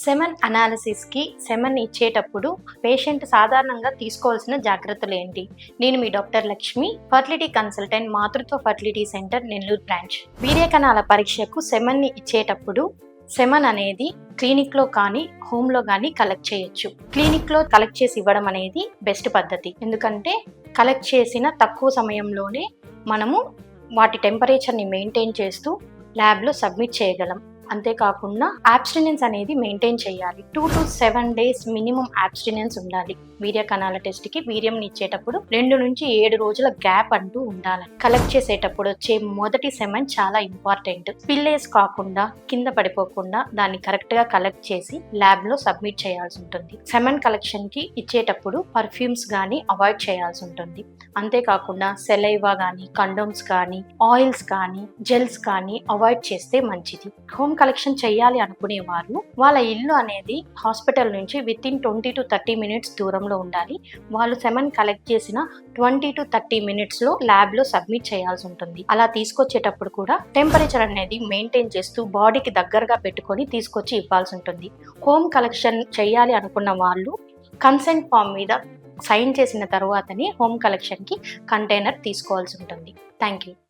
Semen అనాలిసిస్కి semen ఇచ్చేటప్పుడు patient సాధారణంగా తీసుకోవాల్సిన జాగ్రత్తలు ఏంటి? నేను మీ డాక్టర్ లక్ష్మి, ఫర్టిలిటీ కన్సల్టెంట్, మాతృత్వ ఫర్టిలిటీ సెంటర్, నెల్లూరు బ్రాంచ్. వీర్యకణాల పరీక్షకు సెమెన్ని ఇచ్చేటప్పుడు సెమెన్ అనేది క్లినిక్లో కానీ హోమ్లో కానీ కలెక్ట్ చేయొచ్చు. క్లినిక్లో కలెక్ట్ చేసి ఇవ్వడం అనేది బెస్ట్ పద్ధతి. ఎందుకంటే కలెక్ట్ చేసిన తక్కువ సమయంలోనే మనము వాటి టెంపరేచర్ని మెయింటైన్ చేస్తూ ల్యాబ్లో సబ్మిట్ చేయగలం. అంతేకాకుండా అబ్స్టినెన్స్ అనేది మెయింటైన్ చేయాలి. 2 to 7 days మినిమం అబ్స్టినెన్స్ ఉండాలి. వీర్య కణాల టెస్ట్కి వీర్యం ఇచ్చేటప్పుడు 2 నుంచి 7 రోజుల గ్యాప్ అంటూ ఉండాలి. కలెక్ట్ చేసేటప్పుడు వచ్చే మొదటి సెమెన్ చాలా ఇంపార్టెంట్. స్పిల్లేజ్ కాకుండా కింద పడిపోకుండా దాన్ని కరెక్ట్గా కలెక్ట్ చేసి ల్యాబ్లో సబ్మిట్ చేయాల్సి ఉంటుంది. సెమెన్ కలెక్షన్కి ఇచ్చేటప్పుడు పర్ఫ్యూమ్స్ కానీ అవాయిడ్ చేయాల్సి ఉంటుంది. అంతేకాకుండా సెలైవా కానీ, కండోమ్స్ కానీ, ఆయిల్స్ కానీ, జెల్స్ కానీ అవాయిడ్ చేస్తే మంచిది. హోమ్ కలెక్షన్ చేయాలి అనుకునే వారు వాళ్ళ ఇల్లు అనేది హాస్పిటల్ నుంచి వితిన్ 20 to 30 minutes దూరంలో ఉండాలి. వాళ్ళు సెమెన్ కలెక్ట్ చేసిన 20 to 30 minutes ల్యాబ్లో సబ్మిట్ చేయాల్సి ఉంటుంది. అలా తీసుకొచ్చేటప్పుడు కూడా టెంపరేచర్ అనేది మెయింటైన్ చేస్తూ బాడీకి దగ్గరగా పెట్టుకొని తీసుకొచ్చి ఇవ్వాల్సి ఉంటుంది. హోమ్ కలెక్షన్ చేయాలి అనుకున్న వాళ్ళు కన్సెంట్ ఫామ్ మీద సైన్ చేసిన తర్వాతనే హోమ్ కలెక్షన్కి కంటైనర్ తీసుకోవాల్సి ఉంటుంది. Thank you.